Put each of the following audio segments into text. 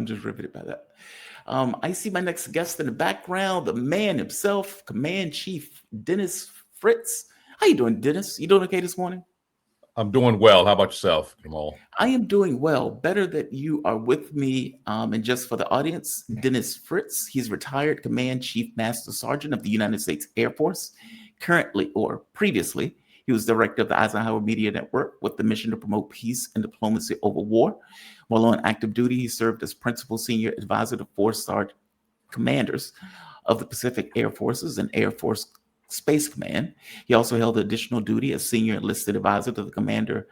I'm just riveted by that. I see my next guest in the background, the man himself, Command Chief Dennis Frtiz. How you doing, Dennis? You doing okay this morning? I'm doing well. How about yourself, Jamal? I am doing well. Better that you are with me. And just for the audience, Dennis Frtiz, he's retired Command Chief Master Sergeant of the United States Air Force. Currently, or previously, he was director of the Eisenhower Media Network with the mission to promote peace and diplomacy over war. While on active duty, he served as principal senior advisor to four-star commanders of the Pacific Air Forces and Air Force Space Command. He also held additional duty as senior enlisted advisor to the commander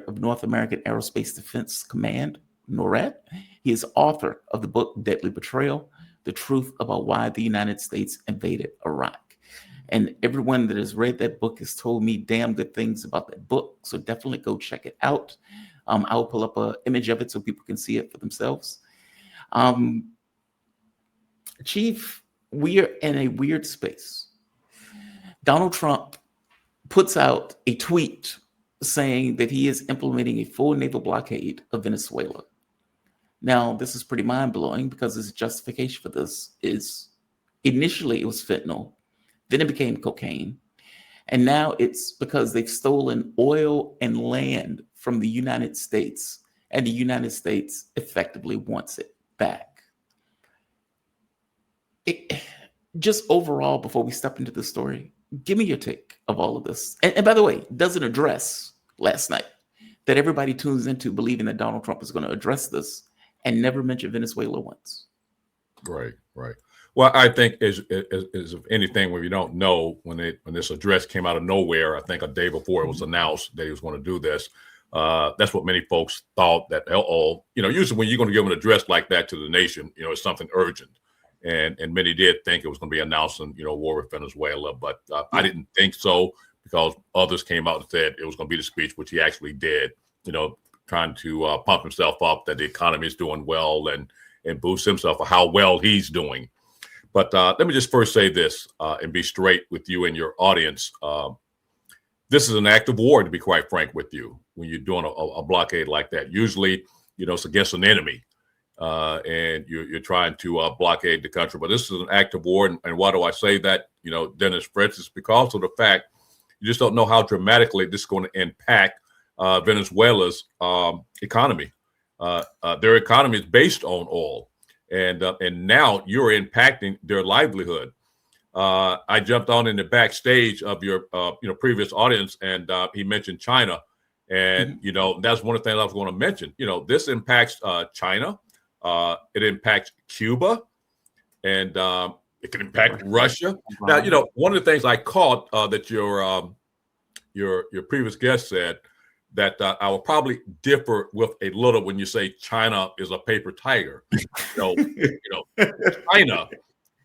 of North American Aerospace Defense Command, NORAD. He is author of the book Deadly Betrayal: The Truth About Why the United States Invaded Iraq. And everyone that has read that book has told me damn good things about that book. So definitely go check it out. I'll pull up an image of it so people can see it for themselves. Chief, we are in a weird space. Donald Trump puts out a tweet saying that he is implementing a full naval blockade of Venezuela. Now, this is pretty mind-blowing because his justification for this is initially it was fentanyl, then it became cocaine, and now it's because they've stolen oil and land from the United States, and the United States effectively wants it back. Just overall, before we step into the story, give me your take of all of this. And by the way, doesn't address last night that everybody tunes into believing that Donald Trump is going to address this and never mention Venezuela once. Right. Well, I think as of anything, when you don't know, when this address came out of nowhere, I think a day before it was announced that he was going to do this. That's what many folks thought that, usually when you're going to give an address like that to the nation, it's something urgent. And many did think it was going to be announcing, war with Venezuela. But I didn't think so because others came out and said it was going to be the speech, which he actually did, trying to pump himself up that the economy is doing well and boost himself for how well he's doing. But let me just first say this and be straight with you and your audience. This is an act of war, to be quite frank with you, when you're doing a blockade like that. Usually, it's against an enemy and you're trying to blockade the country. But this is an act of war. And why do I say that, Dennis Frtiz? It's because of the fact you just don't know how dramatically this is going to impact Venezuela's economy. Their economy is based on oil. And now you're impacting their livelihood. I jumped on in the backstage of your previous audience, and he mentioned China, and that's one of the things I was going to mention. This impacts China, it impacts Cuba, and it can impact Russia. Now, one of the things I caught that your previous guest said that I will probably differ with a little when you say China is a paper tiger. China,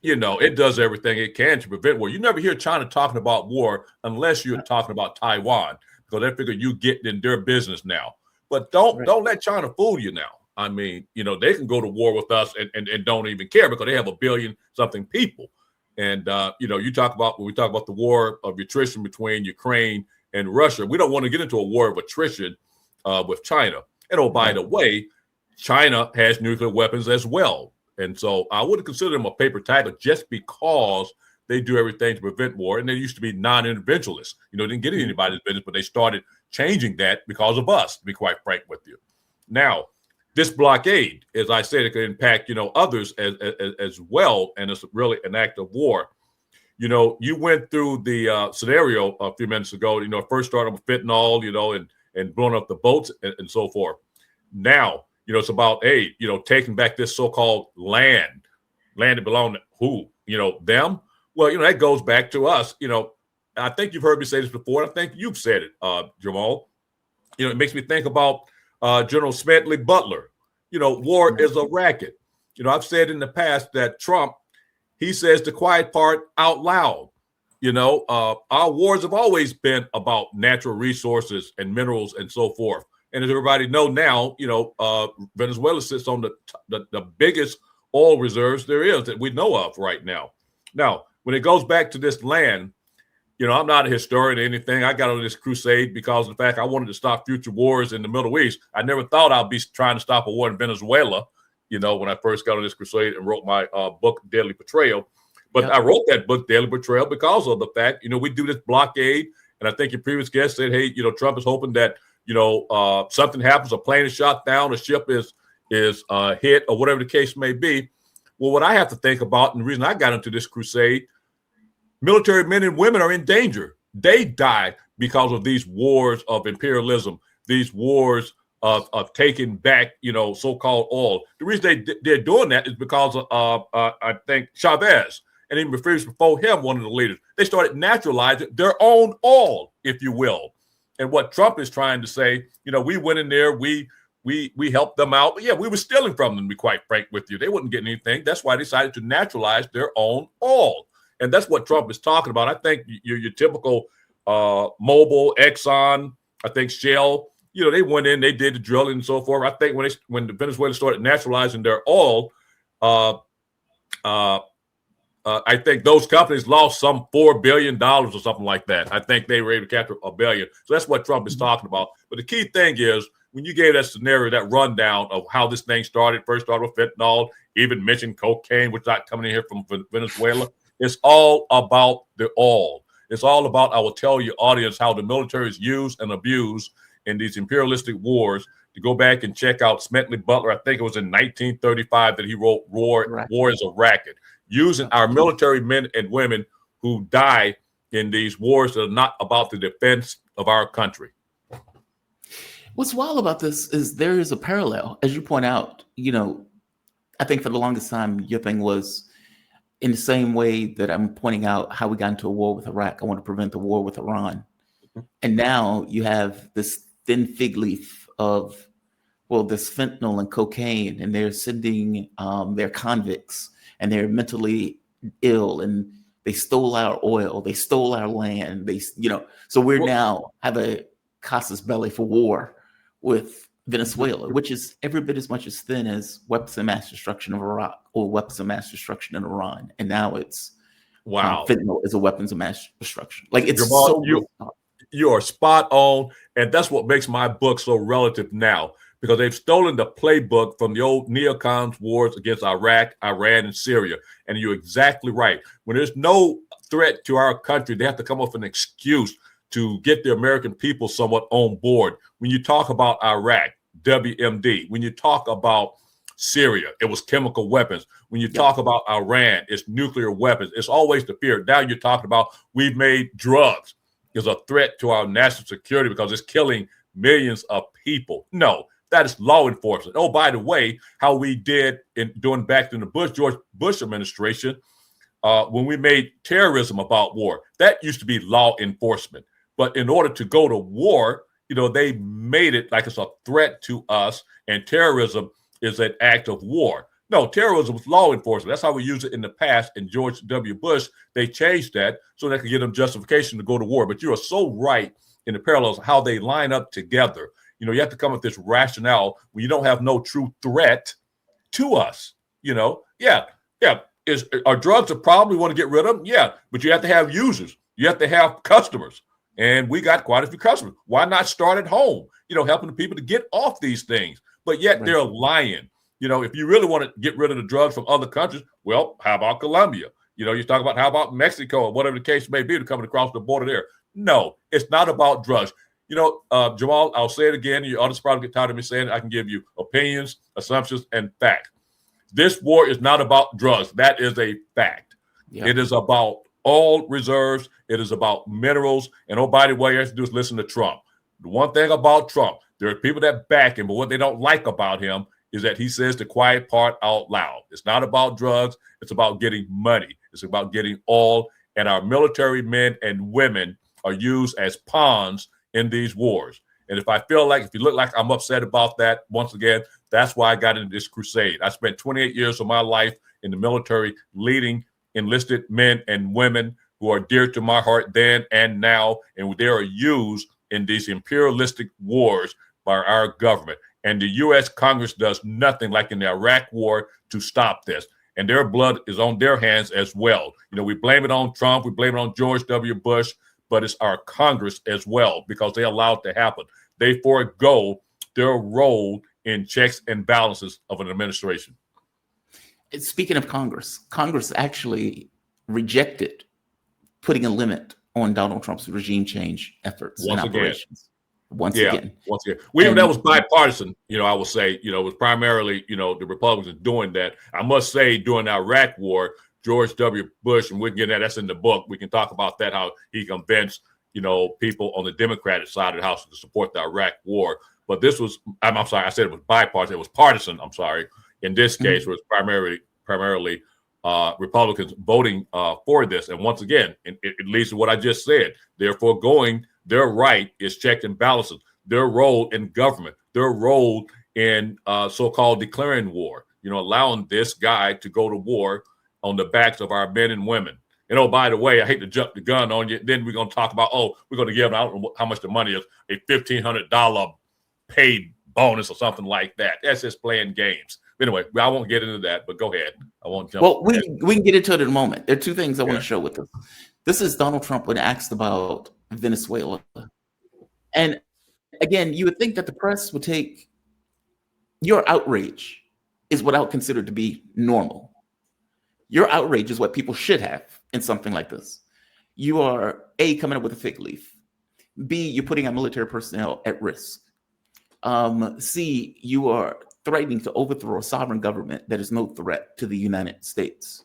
it does everything it can to prevent war. You never hear China talking about war unless you're talking about Taiwan, because they figure you get in their business now. But don't let China fool you now. I mean, they can go to war with us and don't even care because they have 1 billion something people. And when we talk about the war of attrition between Ukraine and Russia, we don't want to get into a war of attrition with China. And by the way, China has nuclear weapons as well. And so I wouldn't consider them a paper tiger just because they do everything to prevent war. And they used to be non-interventionists. Didn't get in anybody's business, but they started changing that because of us, to be quite frank with you. Now, this blockade, as I said, it could impact, others as well. And it's really an act of war. You went through the scenario a few minutes ago, first started with fentanyl, and blowing up the boats and so forth. Now, it's about, taking back this so-called land that belonged to who? Them? Well, that goes back to us. I think you've heard me say this before. I think you've said it, Jamal. It makes me think about General Smedley Butler. War is a racket. I've said in the past that Trump, he says the quiet part out loud. Our wars have always been about natural resources and minerals and so forth. And as everybody know now, Venezuela sits on the biggest oil reserves there is that we know of right now. Now, when it goes back to this land, I'm not a historian or anything. I got on this crusade because of the fact I wanted to stop future wars in the Middle East. I never thought I'd be trying to stop a war in Venezuela, when I first got on this crusade and wrote my book, Deadly Betrayal. But I wrote that book, Deadly Betrayal, because of the fact, we do this blockade. And I think your previous guest said, hey, Trump is hoping that, something happens, a plane is shot down, a ship is hit, or whatever the case may be. Well, what I have to think about, and the reason I got into this crusade, military men and women are in danger. They die because of these wars of imperialism, these wars of taking back, so-called oil. The reason they're doing that is because of, I think, Chavez, and even before him, one of the leaders, they started naturalizing their own oil, if you will. And what Trump is trying to say, we went in there, we helped them out. But yeah, we were stealing from them, to be quite frank with you. They wouldn't get anything. That's why they decided to naturalize their own oil. And that's what Trump is talking about. I think your typical Mobil, Exxon, I think Shell, they went in, they did the drilling and so forth. I think when Venezuela started naturalizing their oil, I think those companies lost some $4 billion or something like that. I think they were able to capture $1 billion. So that's what Trump is talking about. But the key thing is, when you gave that scenario, that rundown of how this thing first started with fentanyl, even mentioned cocaine, which is not coming in here from Venezuela. It's all about the oil. It's all about, I will tell your audience, how the military is used and abused in these imperialistic wars. To go back and check out Smedley Butler, I think it was in 1935 that he wrote War is a Racket, using our military men and women who die in these wars that are not about the defense of our country. What's wild about this is there is a parallel, as you point out. I think for the longest time, your thing was in the same way that I'm pointing out how we got into a war with Iraq. I want to prevent the war with Iran. And now you have this thin fig leaf of, this fentanyl and cocaine, and they're sending their convicts, and they're mentally ill, and they stole our oil, they stole our land. So we're now have a casus belli for war with Venezuela, which is every bit as much as thin as weapons of mass destruction of Iraq or weapons of mass destruction in Iran. And now it's fentanyl is a weapons of mass destruction. Like, it's Jamal, you are spot on, and that's what makes my book so relative now, because they've stolen the playbook from the old neocons wars against Iraq, Iran, and Syria. And you're exactly right. When there's no threat to our country, they have to come up with an excuse to get the American people somewhat on board. When you talk about Iraq, WMD. When you talk about Syria, it was chemical weapons. When you talk about Iran, it's nuclear weapons. It's always the fear. Now you're talking about we've made drugs is a threat to our national security because it's killing millions of people. No, that is law enforcement. Oh, by the way, how we did doing back in the George Bush administration, when we made terrorism about war, that used to be law enforcement. But in order to go to war, they made it like it's a threat to us, and terrorism is an act of war. No, terrorism was law enforcement. That's how we used it in the past. In George W. Bush, they changed that so they could give them justification to go to war. But you are so right in the parallels of how they line up together. You have to come up with this rationale when you don't have no true threat to us. Are drugs a problem? We want to get rid of them? Yeah, but you have to have users. You have to have customers. And we got quite a few customers. Why not start at home, helping the people to get off these things? But yet they're lying. If you really want to get rid of the drugs from other countries, well, how about Colombia? You talk about how about Mexico or whatever the case may be, to coming across the border there. No, it's not about drugs. Jamal, I'll say it again. Your audience probably get tired of me saying it. I can give you opinions, assumptions, and facts. This war is not about drugs. That is a fact. Yeah. It is about oil reserves. It is about minerals. And oh, by the way, all you have to do is listen to Trump. The one thing about Trump, there are people that back him, but what they don't like about him is that he says the quiet part out loud. It's not about drugs. It's about getting money. It's about getting oil. And our military men and women are used as pawns in these wars. And if you look like I'm upset about that, once again, that's why I got into this crusade. I spent 28 years of my life in the military leading enlisted men and women who are dear to my heart then and now, and they are used in these imperialistic wars by our government. And the U.S. Congress does nothing, like in the Iraq war, to stop this. And their blood is on their hands as well. We blame it on Trump. We blame it on George W. Bush. but it's our Congress as well, because they allow it to happen. They forego their role in checks and balances of an administration. Speaking of Congress, Congress actually rejected putting a limit on Donald Trump's regime change efforts and operations. Once again. That was bipartisan, I would say, it was primarily, the Republicans doing that. I must say, during the Iraq war, George W. Bush, and we can get that's in the book. We can talk about that, how he convinced, people on the Democratic side of the House to support the Iraq war. But this was, I'm sorry, I said it was bipartisan. It was partisan, I'm sorry. In this case, it was primarily Republicans voting for this. And once again, it leads to what I just said. They're foregoing their right is checked and balances, their role in government, their role in so-called declaring war, allowing this guy to go to war on the backs of our men and women. And oh, by the way, I hate to jump the gun on you. Then we're going to talk about, we're going to give them, I don't know how much the money is, a $1,500 paid bonus or something like that. That's just playing games. Anyway, I won't get into that, but go ahead. I won't jump. Well, we can get into it in a moment. There are two things I want to show with this. This is Donald Trump when asked about Venezuela. And again, you would think that the press would take your outrage is what I would consider to be normal. Your outrage is what people should have in something like this. You are A, coming up with a fig leaf. B, you're putting our military personnel at risk. C, you are threatening to overthrow a sovereign government that is no threat to the United States.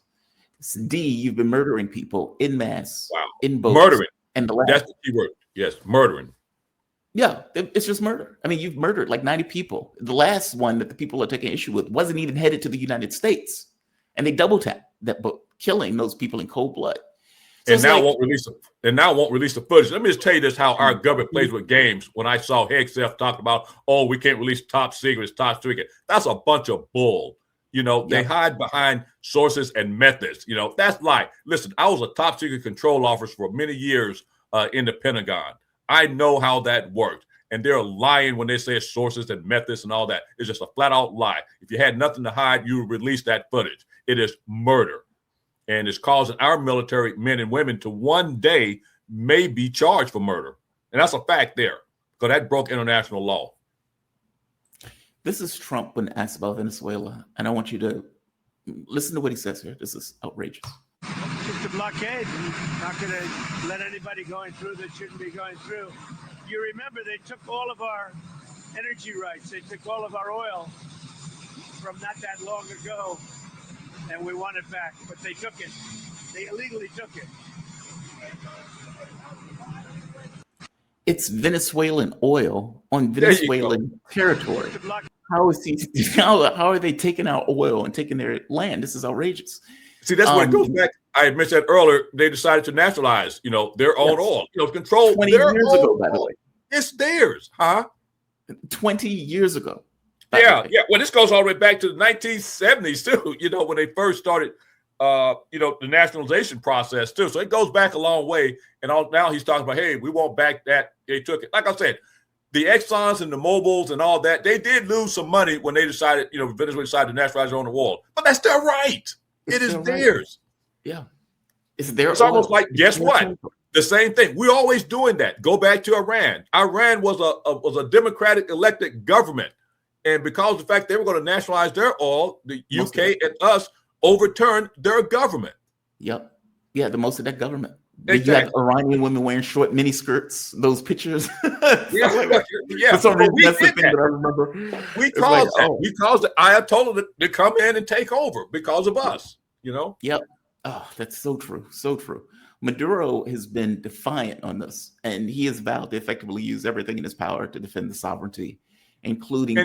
D, you've been murdering people en masse, in boats. Murdering. And that's the key word. Yes, murdering. Yeah, it's just murder. I mean, you've murdered like 90 people. The last one that the people are taking issue with wasn't even headed to the United States. And they double tapped that book, killing those people in cold blood. So and now won't release the footage. Let me just tell you this: how our government plays with games. When I saw Hegseth talk about, we can't release top secrets, that's a bunch of bull. They hide behind sources and methods. That's lie. Listen, I was a top secret control officer for many years in the Pentagon. I know how that worked. And they're lying when they say sources and methods and all that. It's just a flat out lie. If you had nothing to hide, you would release that footage. It is murder. And it's causing our military men and women to one day may be charged for murder. And that's a fact there, because that broke international law. This is Trump when asked about Venezuela. And I want you to listen to what he says here. This is outrageous. Just a blockade. Not going to let anybody going through that shouldn't be going through. You remember they took all of our energy rights. They took all of our oil from not that long ago. And we want it back, but they took it. They illegally took it. It's Venezuelan oil on Venezuelan territory. How are they taking our oil and taking their land? This is outrageous. See, that's what it goes back. I mentioned that earlier. They decided to nationalize, their own oil, control 20 their years own ago, by the way. It's theirs, huh? 20 years ago. Yeah. Well, this goes all the way back to the 1970s too. When they first started, the nationalization process too. So it goes back a long way. And now he's talking about, hey, we won't back that. They took it. Like I said, the Exxons and the Mobils and all that, they did lose some money when they decided, Venezuela decided to nationalize their own oil. But that's their right. It is theirs. Right. Yeah. It's their It's almost like, guess what? The same thing. We're always doing that. Go back to Iran. Iran was a democratic elected government. And because of the fact they were going to nationalize their oil, the UK and us overturned their government. Yep. Yeah, the most of that government. Exactly. You have Iranian women wearing short mini skirts, those pictures. Yeah. For some reason, that's the thing that I remember. We caused that. We caused the Ayatollah to come in and take over because of us, Yep. Oh, that's so true. So true. Maduro has been defiant on this, and he has vowed to effectively use everything in his power to defend the sovereignty, including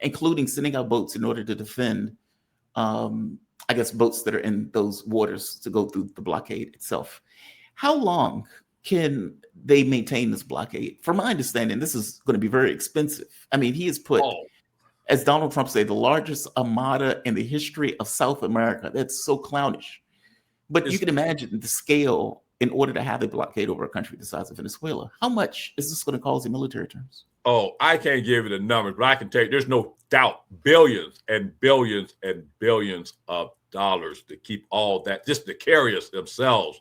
including sending out boats in order to defend, boats that are in those waters to go through the blockade itself. How long can they maintain this blockade? From my understanding, this is going to be very expensive. I mean, he has put, as Donald Trump said, the largest armada in the history of South America. That's so clownish. But you can imagine the scale in order to have a blockade over a country the size of Venezuela. How much is this going to cost in military terms? I can't give you the numbers, but I can tell you there's no doubt billions and billions and billions of dollars to keep all that, just the carriers themselves,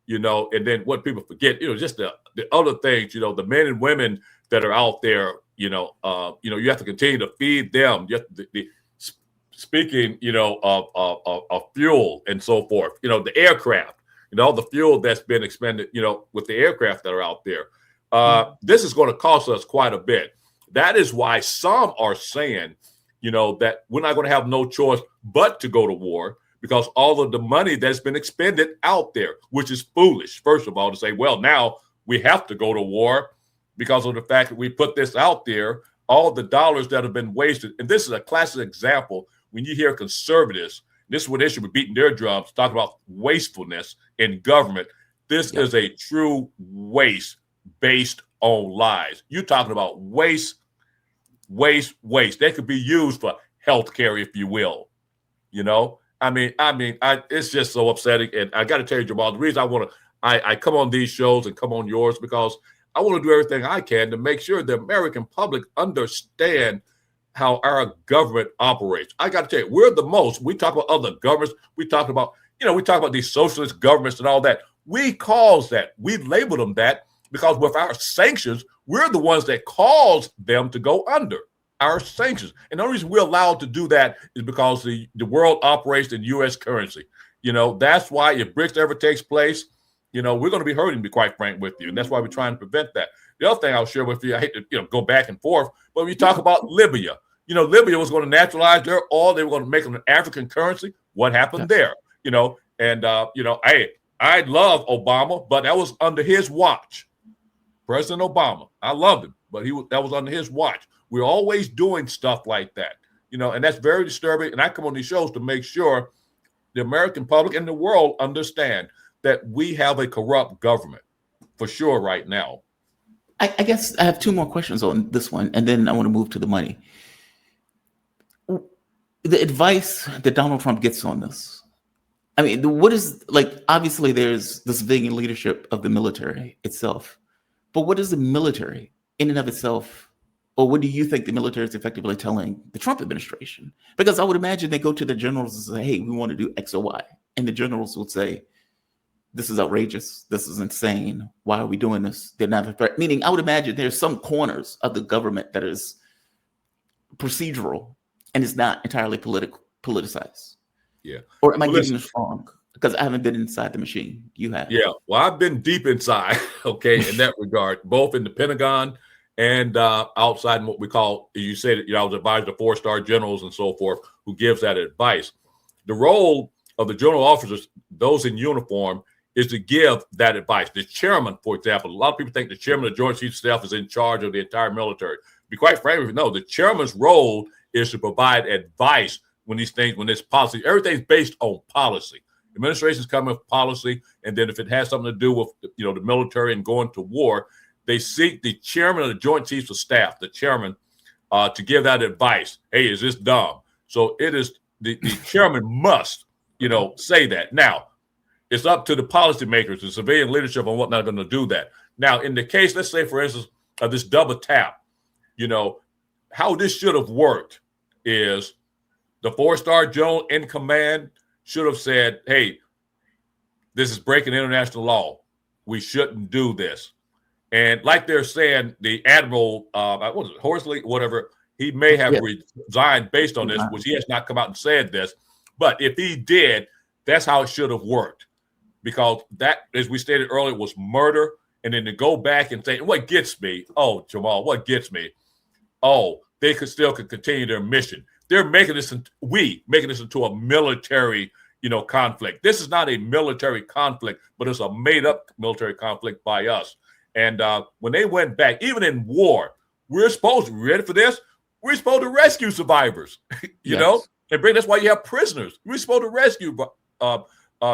and then what people forget, just the other things, the men and women that are out there, you have to continue to feed them. You have to, speaking, of fuel and so forth, the aircraft, the fuel that's been expended, with the aircraft that are out there. This is going to cost us quite a bit. That is why some are saying, that we're not going to have no choice but to go to war, because all of the money that's been expended out there, which is foolish, first of all, to say, well, now we have to go to war because of the fact that we put this out there, all the dollars that have been wasted. And this is a classic example when you hear conservatives, this is what they should be beating their drums, talking about wastefulness in government. This is a true waste based on lies. You're talking about waste. They could be used for healthcare, if you will. It's just so upsetting. And I got to tell you, Jamal, the reason I come on these shows and come on yours, because I want to do everything I can to make sure the American public understand how our government operates. I got to tell you, we're the most. We talk about other governments. We talk about these socialist governments and all that. We cause that. We label them that because with our sanctions, we're the ones that caused them to go under. Our sanctions. And the only reason we're allowed to do that is because the world operates in U.S. currency. That's why if BRICS ever takes place, we're going to be hurting, to be quite frank with you. And that's why we're trying to prevent that. The other thing I'll share with you, I hate to go back and forth, but when you talk about Libya, Libya was going to naturalize their oil. They were going to make it an African currency. What happened there? I love Obama, but that was under his watch. President Obama, I loved him, but that was under his watch. We're always doing stuff like that, and that's very disturbing. And I come on these shows to make sure the American public and the world understand that we have a corrupt government for sure right now. I guess I have two more questions on this one, and then I want to move to the money. The advice that Donald Trump gets on this, what is, obviously there's the civilian leadership of the military itself, but what is the military in and of itself, or what do you think the military is effectively telling the Trump administration? Because I would imagine they go to the generals and say, hey, we want to do X or Y. And the generals would say, this is outrageous. This is insane. Why are we doing this? They're not a threat. Meaning, I would imagine there's some corners of the government that is procedural and is not entirely politicized. Yeah. Or am I getting this wrong? Because I haven't been inside the machine. You have. Yeah. Well, I've been deep inside, in that regard, both in the Pentagon and outside in what we call, you said, I was advised to 4-star generals and so forth, who gives that advice. The role of the general officers, those in uniform, is to give that advice. The chairman, for example, a lot of people think the chairman of the Joint Chiefs of Staff is in charge of the entire military. To be quite frank with you, no, the chairman's role is to provide advice when this policy, everything's based on policy. Administrations come with policy, and then if it has something to do with the military and going to war, they seek the chairman of the Joint Chiefs of Staff, the chairman, to give that advice. Hey, is this dumb? So it is the chairman must, say that. Now, it's up to the policymakers, the civilian leadership, and whatnot going to do that. Now, in the case, let's say, for instance, of this double tap, how this should have worked is the 4-star general in command should have said, hey, this is breaking international law. We shouldn't do this. And like they're saying, the admiral, what was it, Horsley, whatever, he may have resigned based on this, which he has not come out and said this. But if he did, that's how it should have worked. Because that, as we stated earlier, was murder. And then to go back and say, what gets me? Oh, Jamal, what gets me? Oh, they could continue their mission. They're making this into a military, conflict. This is not a military conflict, but it's a made-up military conflict by us. And when they went back, even in war, we're supposed to, ready for this? We're supposed to rescue survivors, you know? And that's why you have prisoners. We're supposed to rescue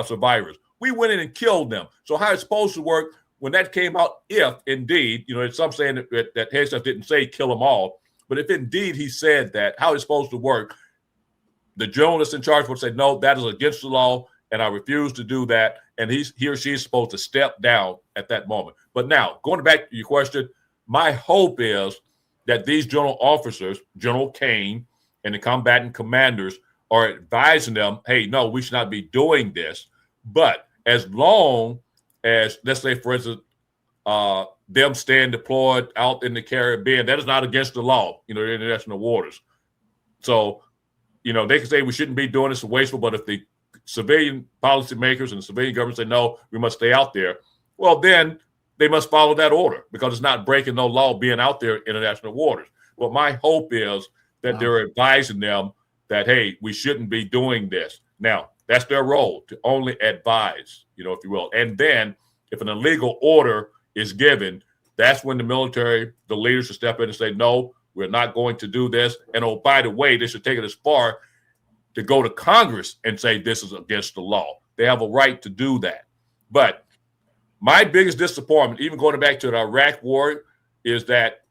survivors. We went in and killed them. So how it's supposed to work, when that came out, if indeed, it's some saying that Hegseth didn't say kill them all, but if indeed he said that, how it's supposed to work, the general that's in charge would say, no, that is against the law, and I refuse to do that. And he or she is supposed to step down at that moment. But now, going back to your question, my hope is that these general officers, General Kane and the combatant commanders, are advising them, hey, no, we should not be doing this. But as long as, let's say, for instance, them staying deployed out in the Caribbean. That is not against the law, international waters. So, they can say we shouldn't be doing this, it's wasteful, but if the civilian policymakers and the civilian government say, no, we must stay out there, well, then they must follow that order because it's not breaking no law being out there in international waters. But my hope is that they're advising them that, hey, we shouldn't be doing this. Now, that's their role, to only advise, if you will. And then if an illegal order is given, that's when the military, the leaders should step in and say, no, we're not going to do this. And oh, by the way, they should take it as far to go to Congress and say this is against the law. They have a right to do that. But my biggest disappointment, even going back to the Iraq war, is that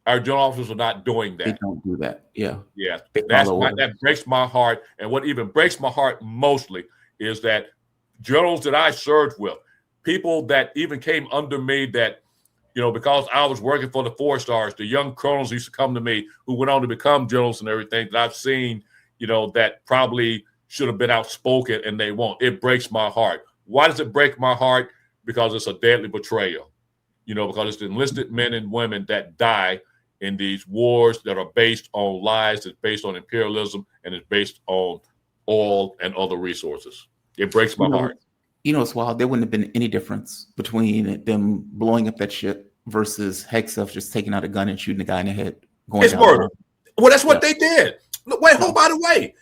our general officers are not doing that. They don't do that. Yeah. Yeah. That breaks my heart. And what even breaks my heart mostly is that generals that I served with, people that even came under me that, because I was working for the 4-stars, the young colonels used to come to me who went on to become generals and everything that I've seen, that probably should have been outspoken and they won't. It breaks my heart. Why does it break my heart? Because it's a deadly betrayal, because it's the enlisted men and women that die in these wars that are based on lies, it's based on imperialism, and it's based on oil and other resources. It breaks my heart. It's wild. There wouldn't have been any difference between them blowing up that ship versus Hegseth just taking out a gun and shooting the guy in the head. It's murder. Well, that's what they did. Wait, by the way,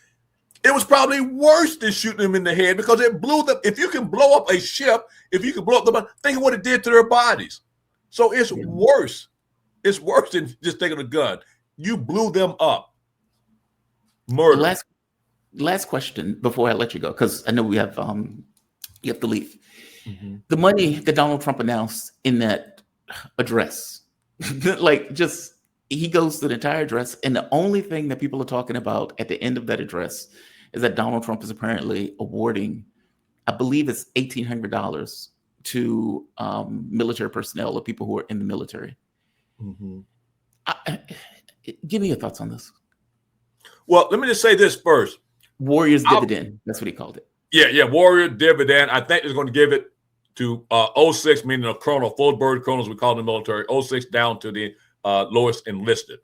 it was probably worse than shooting them in the head because it blew them. If you can blow up a ship, if you can blow up them, think of what it did to their bodies. So it's worse. It's worse than just taking a gun. You blew them up. Murder. Last question before I let you go, because I know we have you have to leave. Mm-hmm. The money that Donald Trump announced in that address, he goes through the entire address, and the only thing that people are talking about at the end of that address is that Donald Trump is apparently awarding, I believe it's $1,800 to military personnel or people who are in the military. Mm-hmm. Give me your thoughts on this. Well, let me just say this first. Warrior's dividend. That's what he called it. Yeah. Warrior dividend. I think it's going to give it to 06, meaning a colonel, full bird colonels, we call them in the military, 06 down to the lowest enlisted.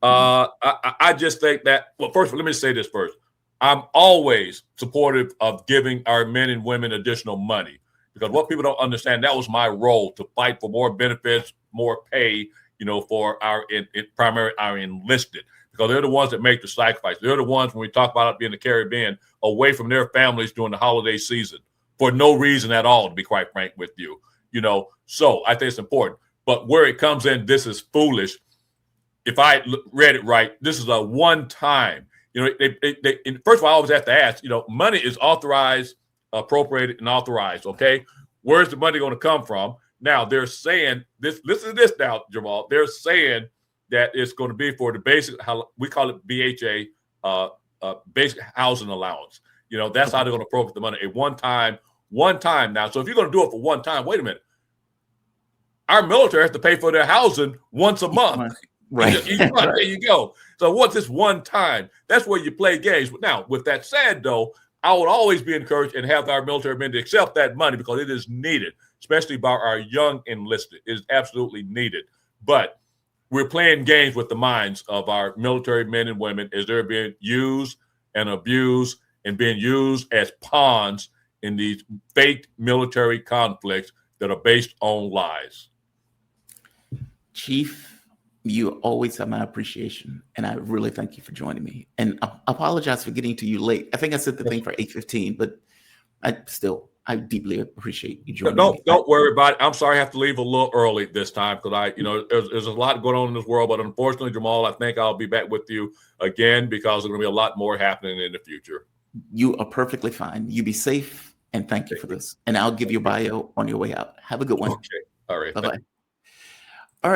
I just think that, well, first, let me say this first. I'm always supportive of giving our men and women additional money because what people don't understand, that was my role to fight for more benefits, more pay, for our primarily our enlisted, because they're the ones that make the sacrifice. They're the ones, when we talk about it being the Caribbean, away from their families during the holiday season for no reason at all, to be quite frank with you. So I think it's important. But where it comes in, this is foolish. If I read it right, this is a one-time. First of all, I always have to ask, money is authorized, appropriated, and authorized, okay? Where's the money going to come from? Now, they're saying, listen to this now, Jamal. They're saying that it's going to be for the basic, we call it BHA, basic housing allowance. That's how they're going to appropriate the money. A one time now. So if you're going to do it for one time, wait a minute. Our military has to pay for their housing once a month. Right. Each month. There you go. So what's this one time? That's where you play games. But now, with that said, though, I would always be encouraged and have our military men to accept that money because it is needed, especially by our young enlisted. It is absolutely needed. But we're playing games with the minds of our military men and women as they're being used and abused and being used as pawns in these fake military conflicts that are based on lies. Chief, you always have my appreciation, and I really thank you for joining me. And I apologize for getting to you late. I think I said the thing for 8:15, but I deeply appreciate you joining me. Don't worry about it. I'm sorry I have to leave a little early this time because there's a lot going on in this world. But unfortunately, Jamal, I think I'll be back with you again because there's going to be a lot more happening in the future. You are perfectly fine. You be safe, and thank you for this. And I'll give you a bio on your way out. Have a good one. Okay. All right. Bye-bye.